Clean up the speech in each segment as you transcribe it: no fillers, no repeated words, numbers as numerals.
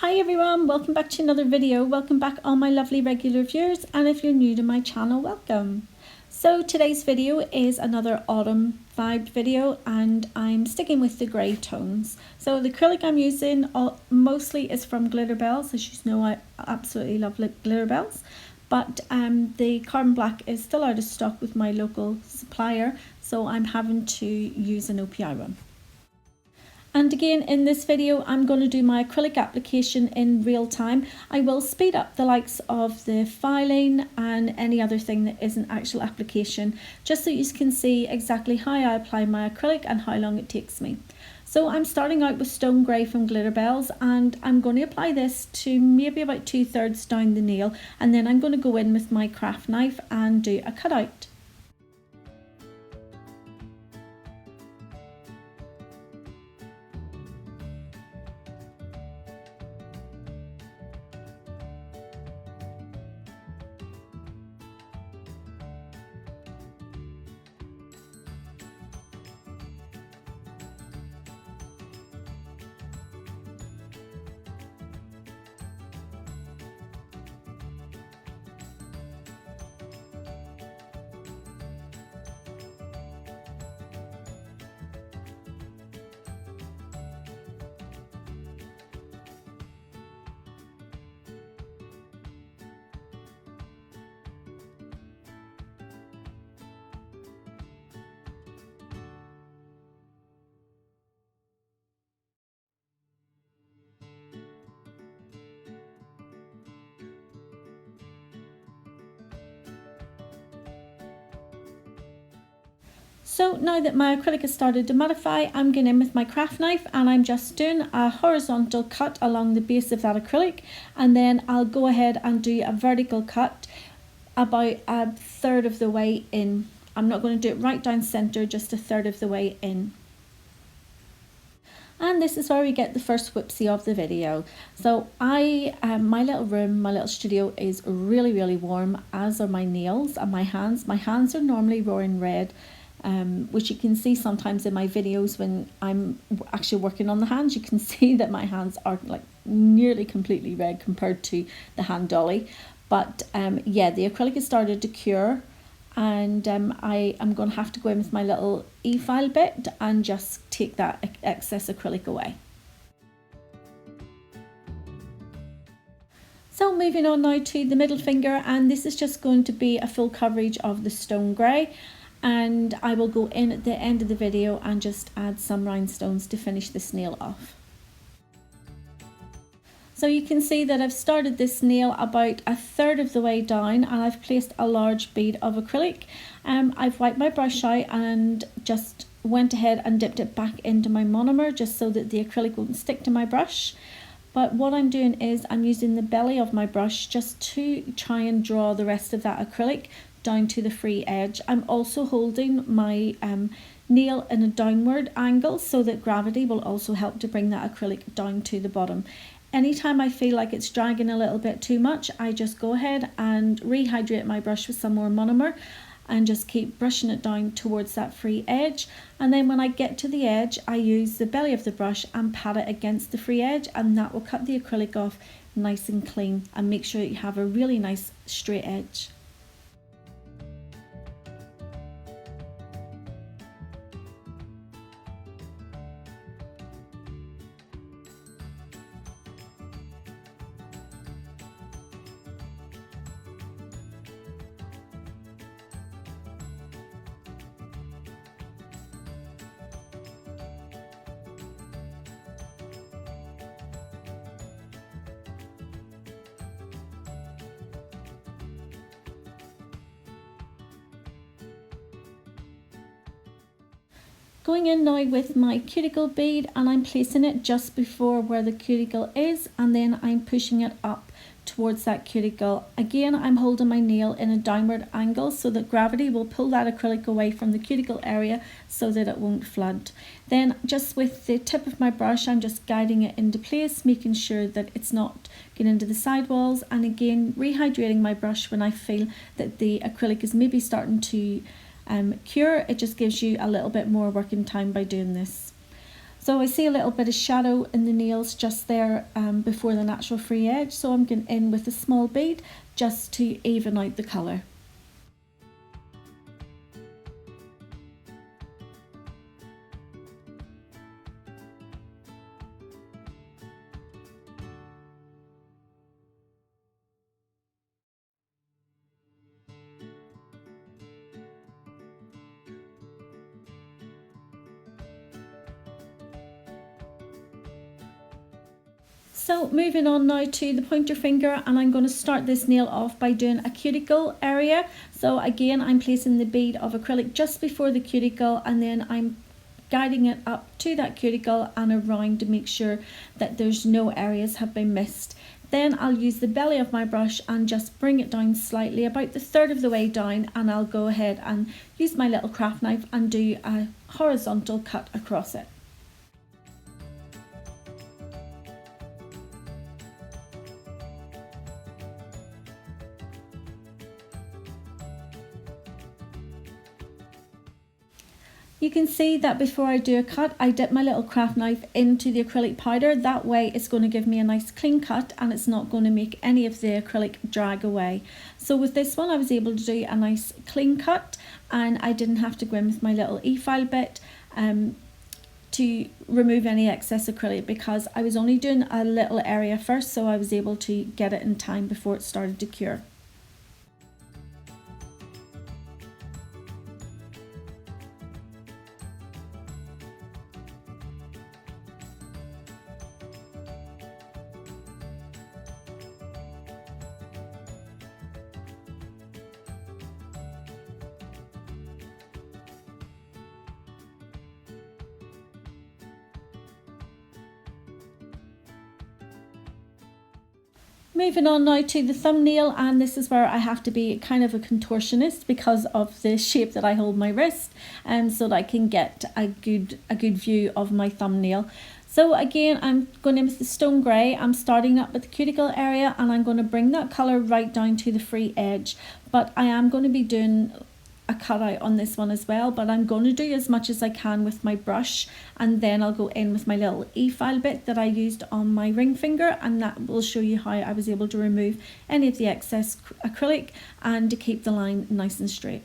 Hi everyone, welcome back to another video. Welcome back all my lovely regular viewers, and if you're new to my channel, welcome. So today's video is another autumn vibe video, and I'm sticking with the grey tones. So the acrylic I'm using mostly is from Glitterbels. As you know, I absolutely love Glitterbels, but the carbon black is still out of stock with my local supplier, so I'm having to use an O.P.I one. And again, in this video, I'm going to do my acrylic application in real time. I will speed up the likes of the filing and any other thing that isn't actual application, just so you can see exactly how I apply my acrylic and how long it takes me. So I'm starting out with Stone Grey from Glitterbels, and I'm going to apply this to maybe about 2/3 down the nail, and then I'm going to go in with my craft knife and do a cutout. So now that my acrylic has started to mattify, I'm going in with my craft knife and I'm just doing a horizontal cut along the base of that acrylic, and then I'll go ahead and do a vertical cut about 1/3 of the way in. I'm not going to do it right down center, just 1/3 of the way in. And this is where we get the first whoopsie of the video. So my little room, my little studio is really warm, as are my nails and my hands. My hands are normally roaring red, which you can see sometimes in my videos when I'm actually working on the hands. You can see that my hands are like nearly completely red compared to the hand dolly. But yeah, the acrylic has started to cure, and I am going to have to go in with my little e-file bit and just take that excess acrylic away. So moving on now to the middle finger, and this is just going to be a full coverage of the Stone Grey, and I will go in at the end of the video and just add some rhinestones to finish this nail off. So you can see that I've started this nail about 1/3 of the way down, and I've placed a large bead of acrylic. I've wiped my brush out and just went ahead and dipped it back into my monomer, just so that the acrylic won't stick to my brush. But what I'm doing is I'm using the belly of my brush just to try and draw the rest of that acrylic down to the free edge. I'm also holding my nail in a downward angle so that gravity will also help to bring that acrylic down to the bottom. Anytime I feel like it's dragging a little bit too much, I just go ahead and rehydrate my brush with some more monomer and just keep brushing it down towards that free edge. And then when I get to the edge, I use the belly of the brush and pat it against the free edge, and that will cut the acrylic off nice and clean and make sure that you have a really nice straight edge. Going in now with my cuticle bead, and I'm placing it just before where the cuticle is, and then I'm pushing it up towards that cuticle. Again, I'm holding my nail in a downward angle so that gravity will pull that acrylic away from the cuticle area so that it won't flood. Then just with the tip of my brush, I'm just guiding it into place, making sure that it's not getting into the sidewalls, and again rehydrating my brush when I feel that the acrylic is maybe starting to cure. It just gives you a little bit more working time by doing this. So I see a little bit of shadow in the nails just there before the natural free edge, so I'm going in with a small bead just to even out the colour. So moving on now to the pointer finger, and I'm going to start this nail off by doing a cuticle area. So again, I'm placing the bead of acrylic just before the cuticle, and then I'm guiding it up to that cuticle and around to make sure that there's no areas have been missed. Then I'll use the belly of my brush and just bring it down slightly, about the third of the way down, and I'll go ahead and use my little craft knife and do a horizontal cut across it. You can see that before I do a cut, I dip my little craft knife into the acrylic powder. That way it's going to give me a nice clean cut, and it's not going to make any of the acrylic drag away. So with this one I was able to do a nice clean cut, and I didn't have to go in with my little e-file bit to remove any excess acrylic, because I was only doing a little area first, so I was able to get it in time before it started to cure. Moving on now to the thumbnail, and this is where I have to be kind of a contortionist because of the shape that I hold my wrist, and so that I can get a good view of my thumbnail. So again, I'm going in with the stone grey. I'm starting up with the cuticle area, and I'm going to bring that colour right down to the free edge, but I am going to be doing a cutout on this one as well, but I'm going to do as much as I can with my brush, and then I'll go in with my little e-file bit that I used on my ring finger, and that will show you how I was able to remove any of the excess acrylic and to keep the line nice and straight.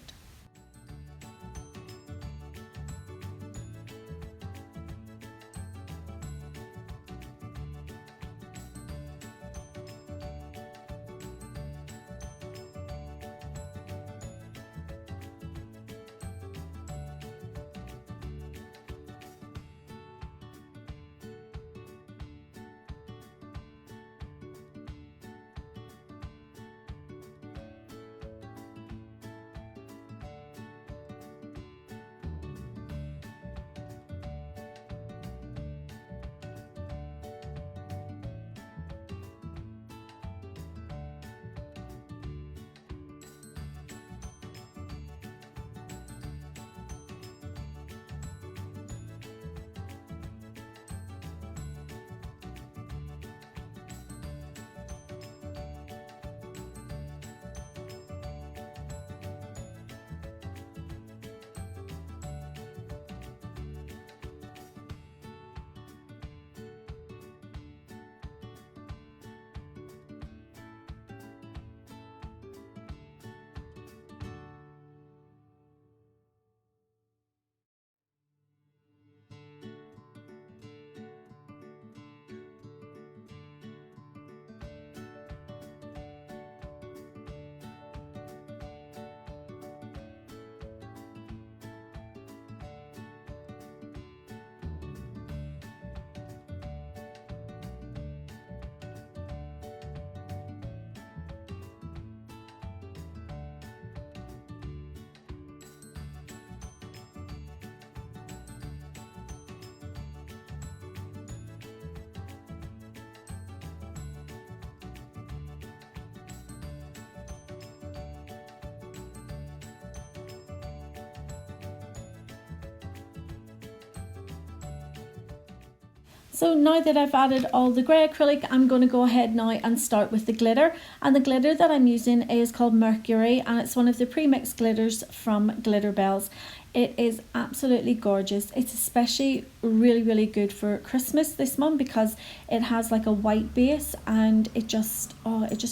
So now that I've added all the grey acrylic, I'm going to go ahead now and start with the glitter. And the glitter that I'm using is called Mercury, and it's one of the pre-mixed glitters from Glitterbels. It is absolutely gorgeous. It's especially really good for Christmas, this one, because it has like a white base and it just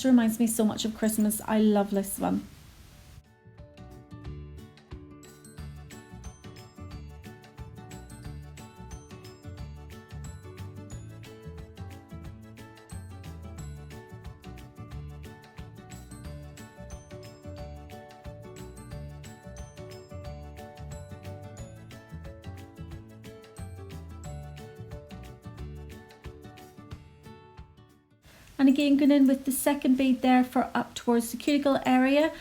reminds me so much of Christmas. I love this one. And again, going in with the second bead there for up towards the cuticle area,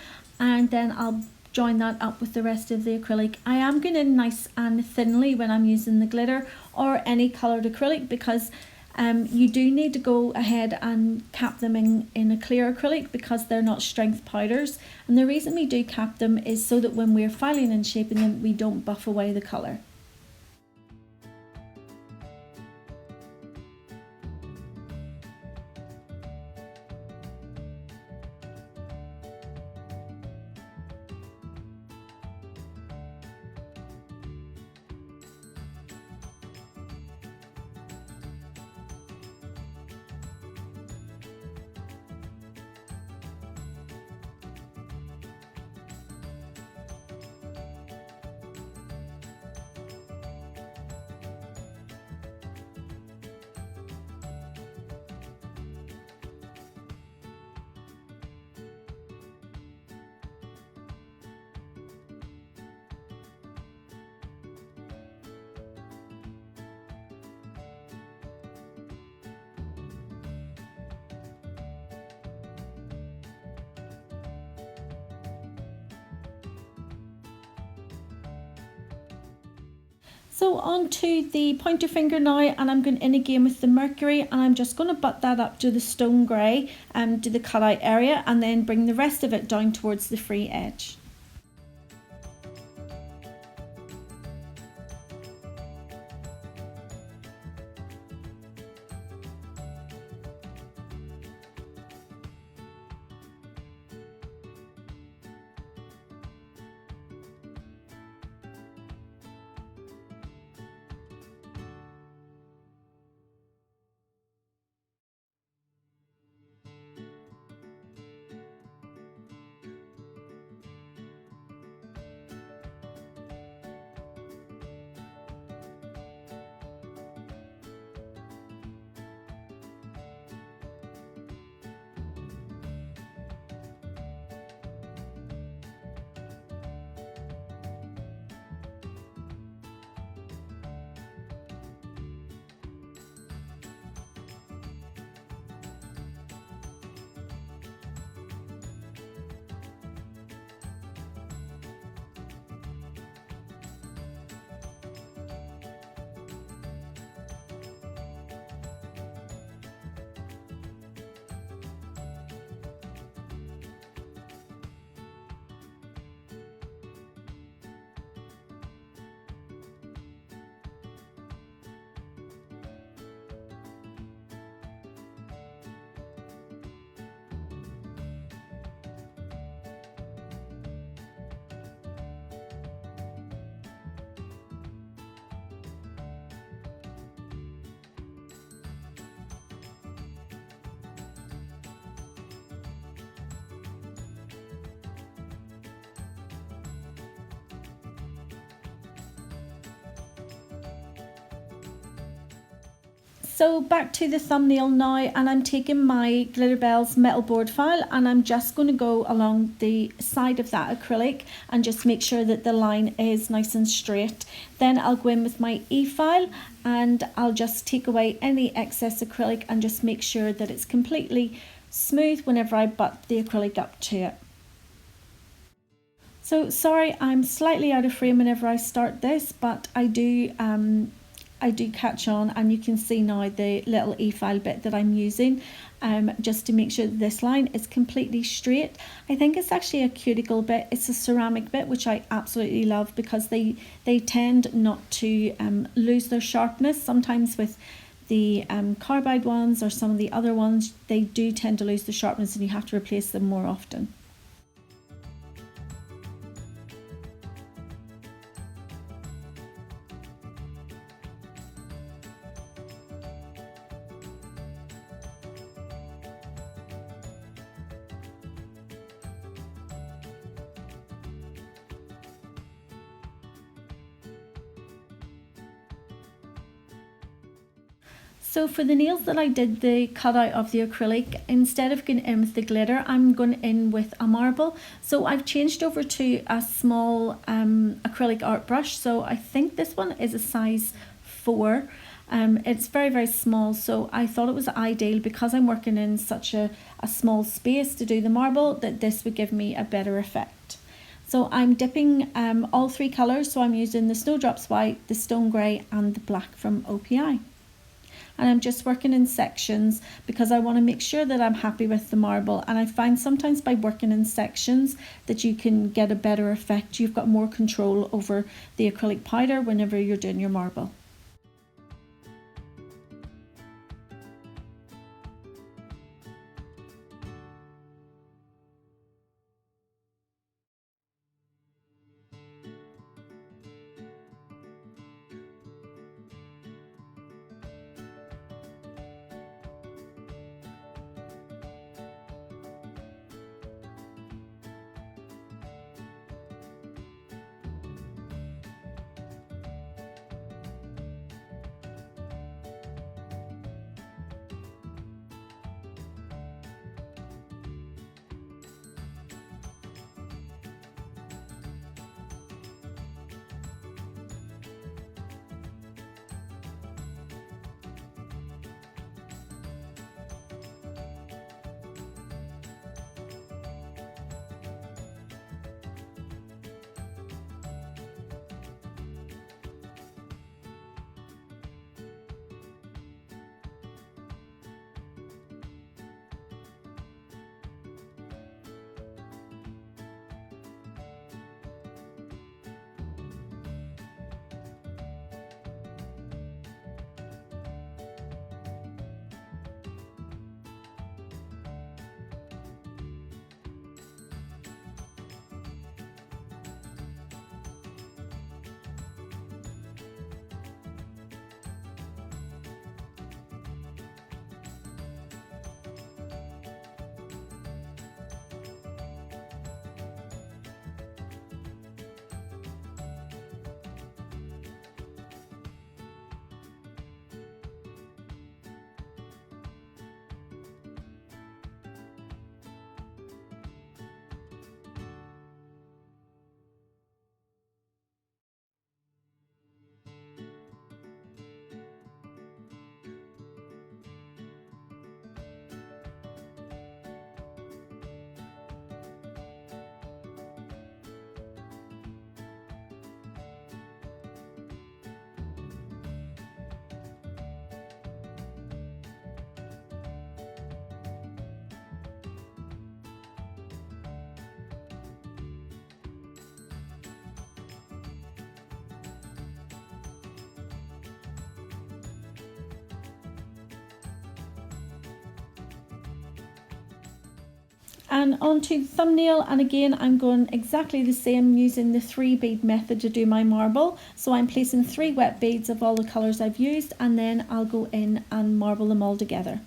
and then I'll join that up with the rest of the acrylic. I am going in nice and thinly when I'm using the glitter or any coloured acrylic, because you do need to go ahead and cap them in a clear acrylic, because they're not strength powders. And the reason we do cap them is so that when we're filing and shaping them, we don't buff away the colour. So on to the pointer finger now, and I'm going in again with the Mercury, and I'm just going to butt that up to the stone grey to the cutout area, and then bring the rest of it down towards the free edge. So back to the thumbnail now, and I'm taking my Glitterbels metal board file, and I'm just going to go along the side of that acrylic and just make sure that the line is nice and straight. Then I'll go in with my E-file and I'll just take away any excess acrylic and just make sure that it's completely smooth whenever I butt the acrylic up to it. So sorry, I'm slightly out of frame whenever I start this, but I do catch on, and you can see now the little E-file bit that I'm using just to make sure that this line is completely straight. I think it's actually a cuticle bit, it's a ceramic bit, which I absolutely love because they tend not to lose their sharpness. Sometimes with the carbide ones or some of the other ones, they do tend to lose the sharpness and you have to replace them more often. So for the nails that I did the cutout of the acrylic, instead of going in with the glitter, I'm going in with a marble. So I've changed over to a small acrylic art brush. So I think this one is a size 4. It's very, very small, so I thought it was ideal, because I'm working in such a small space to do the marble, that this would give me a better effect. So I'm dipping all 3 colours, so I'm using the Snowdrops White, the Stone Grey and the black from O.P.I. And I'm just working in sections because I want to make sure that I'm happy with the marble. And I find sometimes by working in sections that you can get a better effect. You've got more control over the acrylic powder whenever you're doing your marble. And onto the thumbnail, and again I'm going exactly the same, using the 3 bead method to do my marble. So I'm placing 3 wet beads of all the colours I've used, and then I'll go in and marble them all together.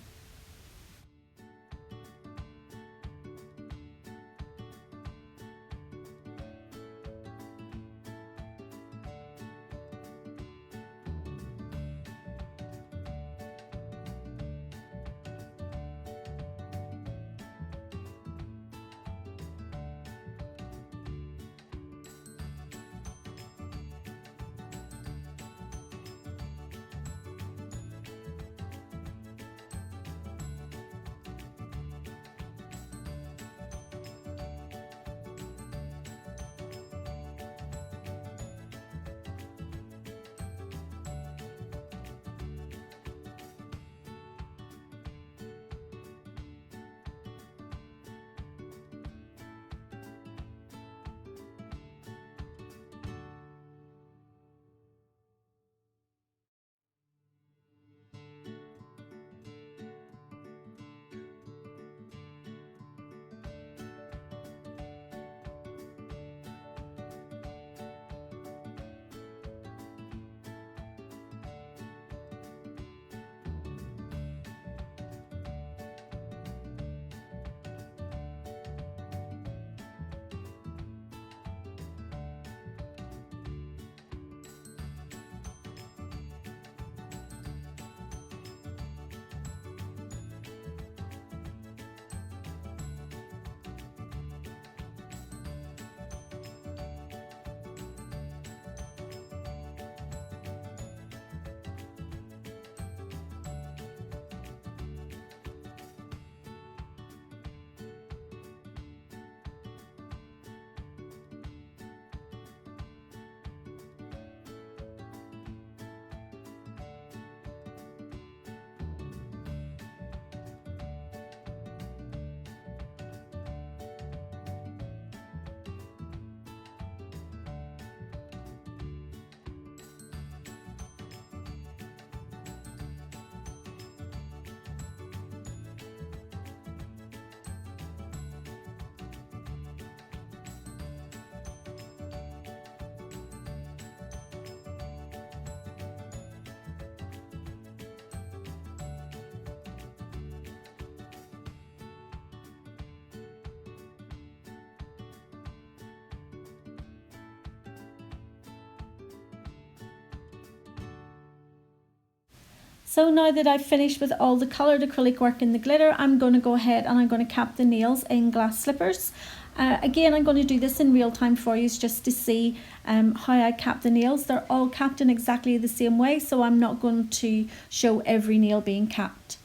So now that I've finished with all the coloured acrylic work in the glitter, I'm going to go ahead and I'm going to cap the nails in glass slippers. Again, I'm going to do this in real time for you just to see how I cap the nails. They're all capped in exactly the same way, so I'm not going to show every nail being capped.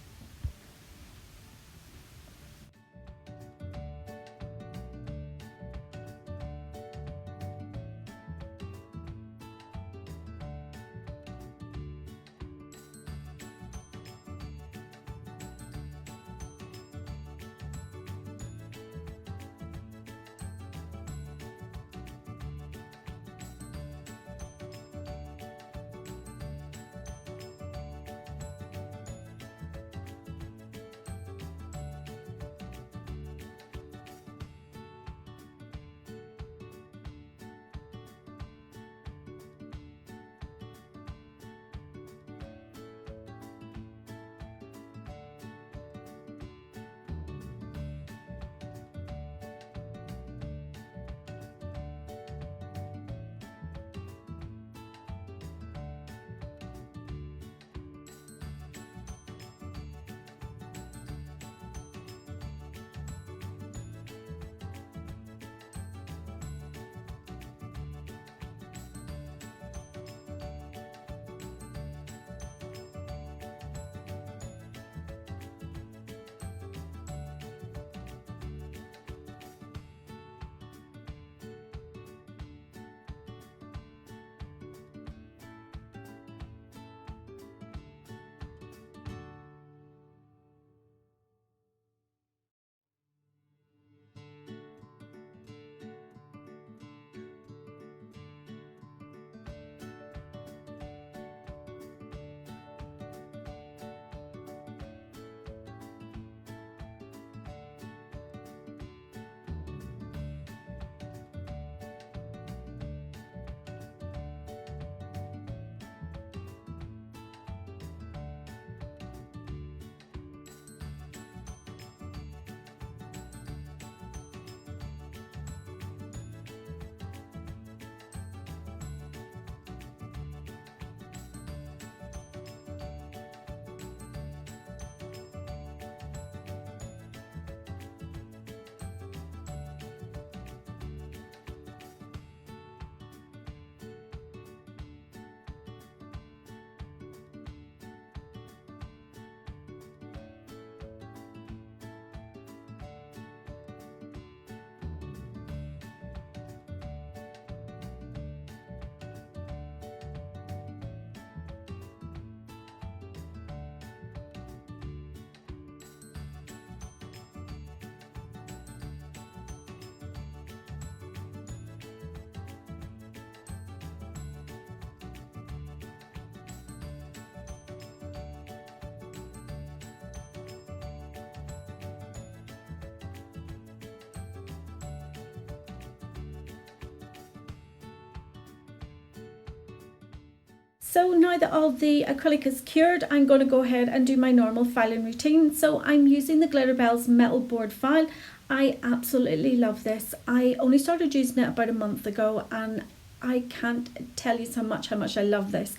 So now that all the acrylic is cured, I'm going to go ahead and do my normal filing routine. So I'm using the Glitterbels metal board file. I absolutely love this. I only started using it about a month ago and I can't tell you how much I love this.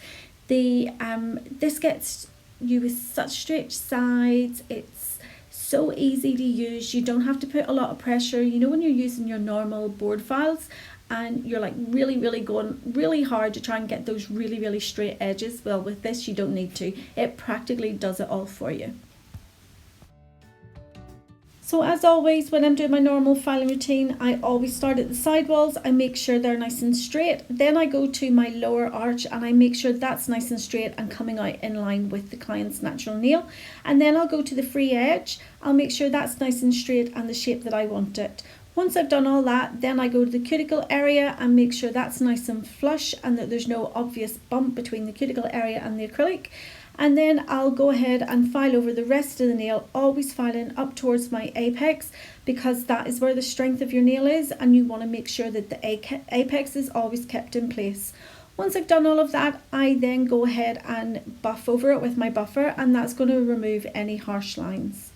This gets you with such straight sides. It's so easy to use. You don't have to put a lot of pressure. You know, when you're using your normal board files and you're like really going really hard to try and get those really straight edges, well, with this you don't need to. It practically does it all for you. So as always, when I'm doing my normal filing routine, I always start at the sidewalls. I make sure they're nice and straight. Then I go to my lower arch and I make sure that's nice and straight and coming out in line with the client's natural nail. And then I'll go to the free edge. I'll make sure that's nice and straight and the shape that I want it. Once I've done all that, then I go to the cuticle area and make sure that's nice and flush and that there's no obvious bump between the cuticle area and the acrylic. And then I'll go ahead and file over the rest of the nail, always filing up towards my apex because that is where the strength of your nail is and you want to make sure that the apex is always kept in place. Once I've done all of that, I then go ahead and buff over it with my buffer, and that's going to remove any harsh lines.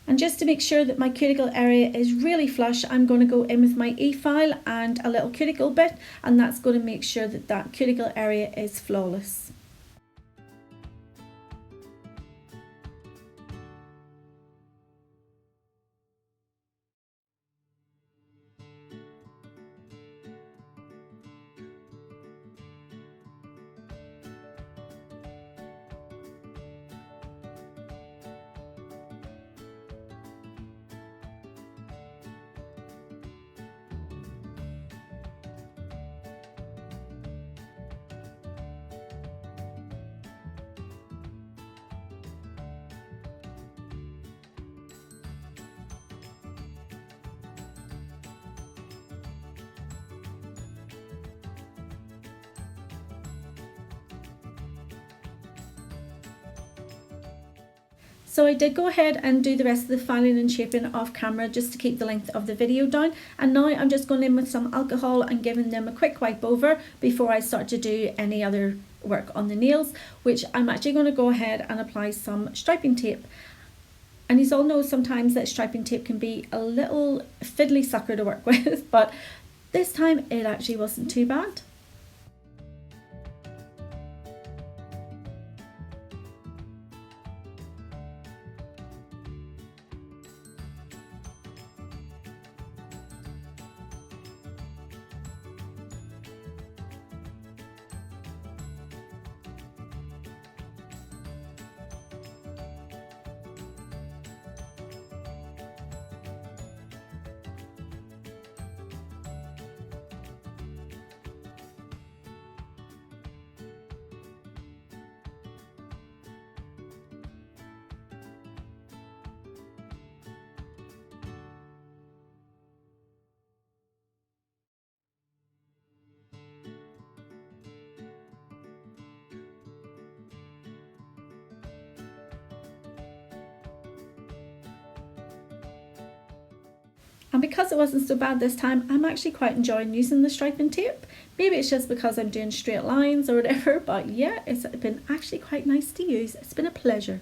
And just to make sure that my cuticle area is really flush, I'm going to go in with my E-file and a little cuticle bit, and that's going to make sure that that cuticle area is flawless. So I did go ahead and do the rest of the filing and shaping off camera just to keep the length of the video down, and now I'm just going in with some alcohol and giving them a quick wipe over before I start to do any other work on the nails, which I'm actually going to go ahead and apply some striping tape. And you all know sometimes that striping tape can be a little fiddly sucker to work with, but this time it actually wasn't too bad. And because it wasn't so bad this time, I'm actually quite enjoying using the striping tape. Maybe it's just because I'm doing straight lines or whatever, but yeah, it's been actually quite nice to use. It's been a pleasure.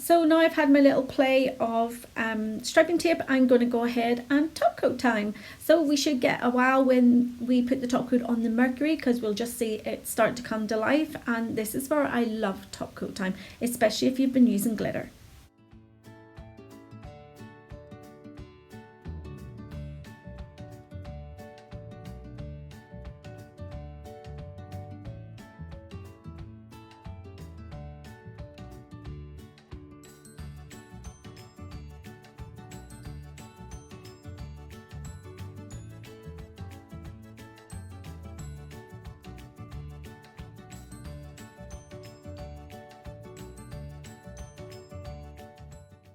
So now I've had my little play of striping tape, I'm going to go ahead and top coat time. So we should get a wow when we put the top coat on the Mercury, because we'll just see it start to come to life, and this is where I love top coat time, especially if you've been using glitter.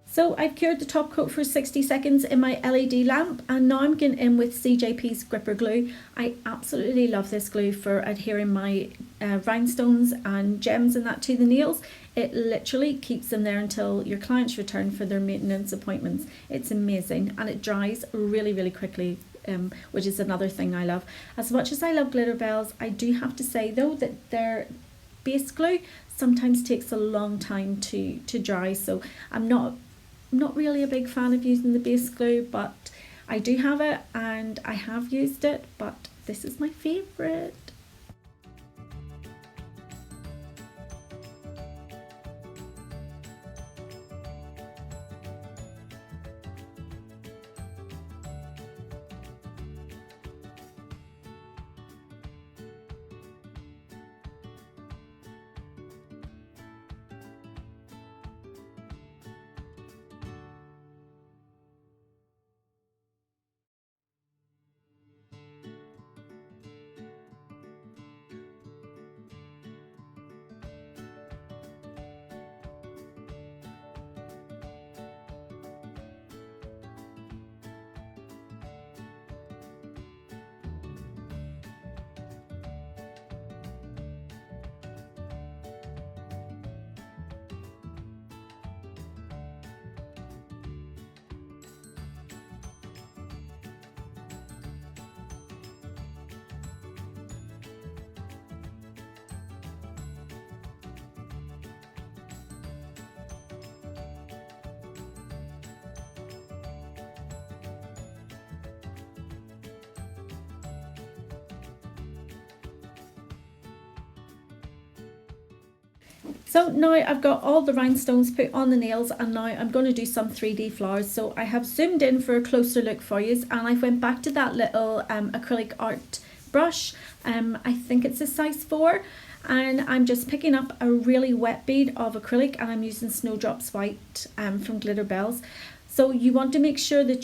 So I've cured the top coat for 60 seconds in my LED lamp, and now I'm getting in with CJP's gripper glue. I absolutely love this glue for adhering my rhinestones and gems and that to the nails. It literally keeps them there until your clients return for their maintenance appointments. It's amazing, and it dries really, really quickly. which is another thing I love. As much as I love Glitterbels, I do have to say though that their base glue sometimes takes a long time to dry, so I'm not really a big fan of using the base glue, but I do have it and I have used it, but this is my favourite. So now I've got all the rhinestones put on the nails, and now I'm going to do some 3D flowers. So I have zoomed in for a closer look for you, and I went back to that little acrylic art brush. I think it's a size 4, and I'm just picking up a really wet bead of acrylic, and I'm using Snowdrops White from Glitterbels. So you want to make sure that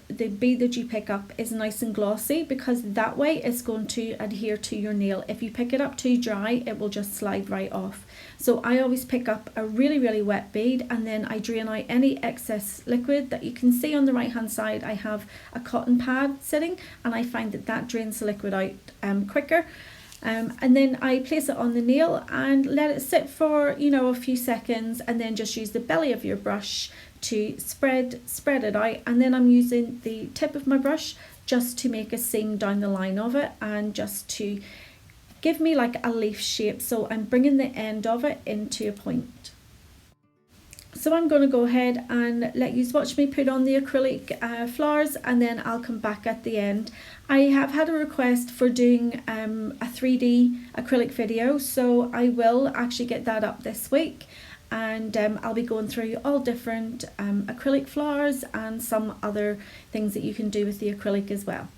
the bead that you pick up is nice and glossy, because that way it's going to adhere to your nail. If you pick it up too dry, it will just slide right off. So I always pick up a really wet bead, and then I drain out any excess liquid. That you can see on the right hand side, I have a cotton pad sitting, and I find that drains the liquid out quicker. And then I place it on the nail and let it sit for a few seconds, and then just use the belly of your brush to spread it out. And then I'm using the tip of my brush just to make a seam down the line of it, and just to give me like a leaf shape. So I'm bringing the end of it into a point. So I'm going to go ahead and let you watch me put on the acrylic flowers, and then I'll come back at the end. I have had a request for doing a 3D acrylic video, so I will actually get that up this week, and I'll be going through all different acrylic flowers and some other things that you can do with the acrylic as well.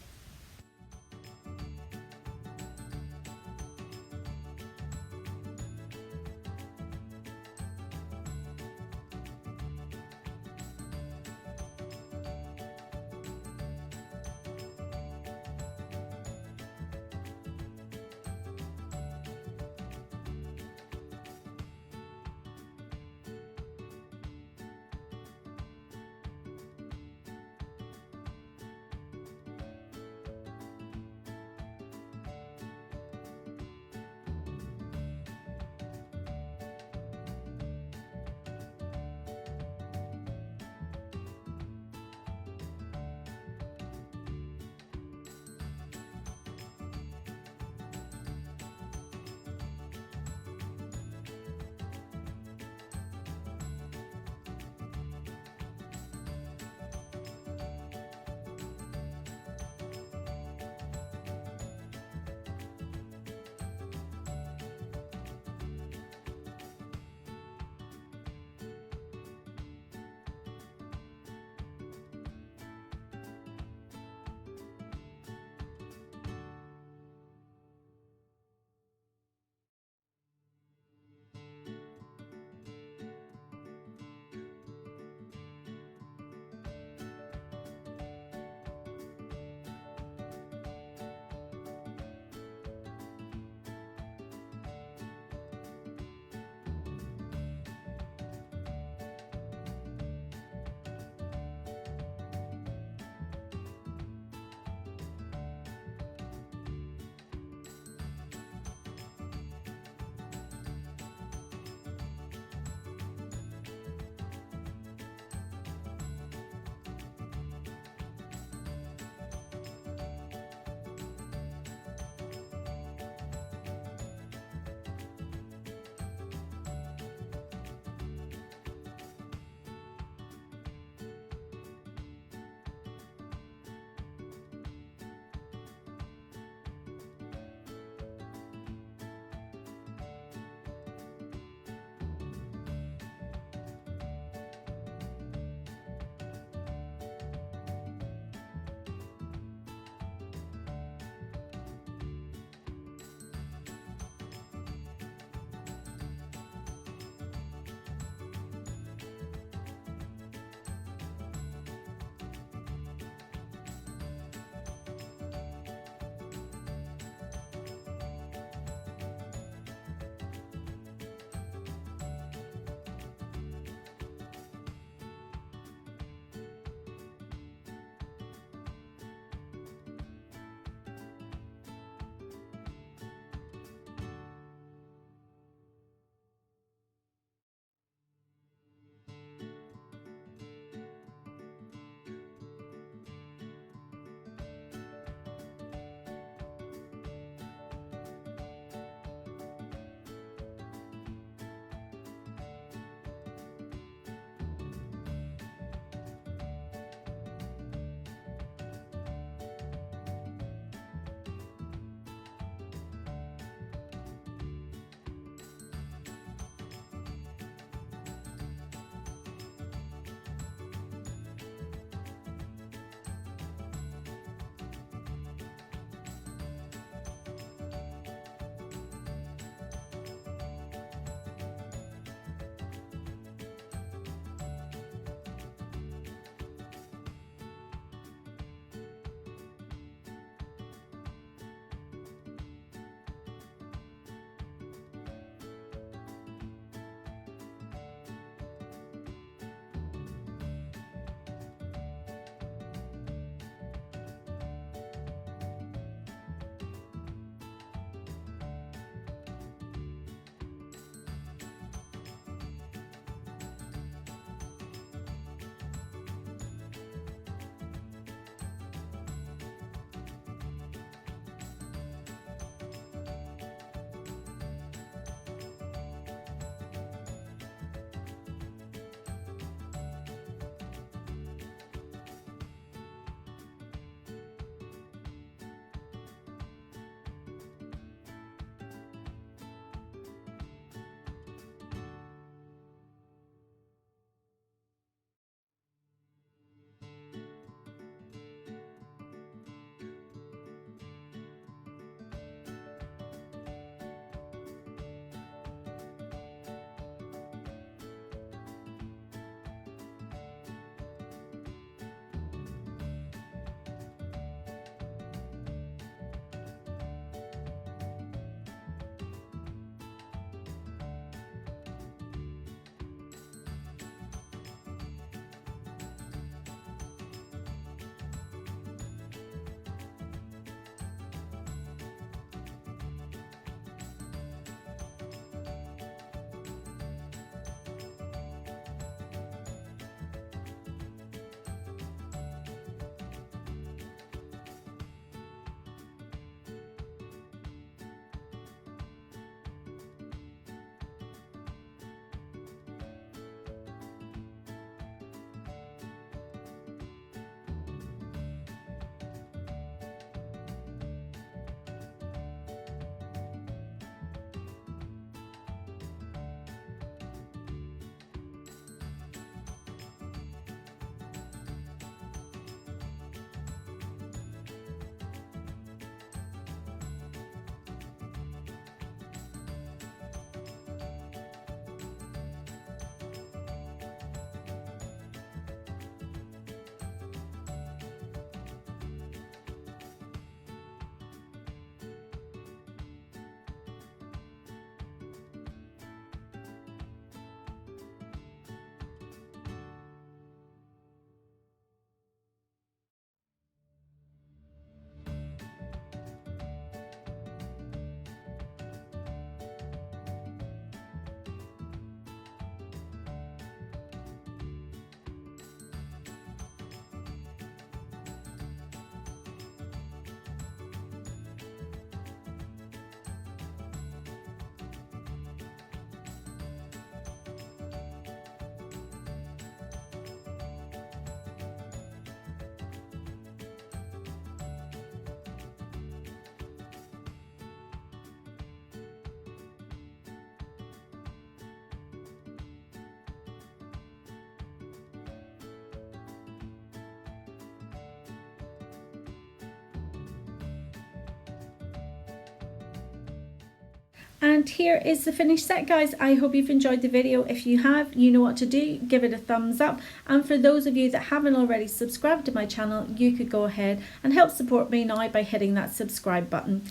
And here is the finished set, guys. I hope you've enjoyed the video. If you have, you know what to do. Give it a thumbs up. And for those of you that haven't already subscribed to my channel, you could go ahead and help support me now by hitting that subscribe button.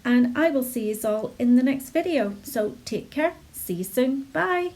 And I will see you all in the next video. So take care. See you soon. Bye.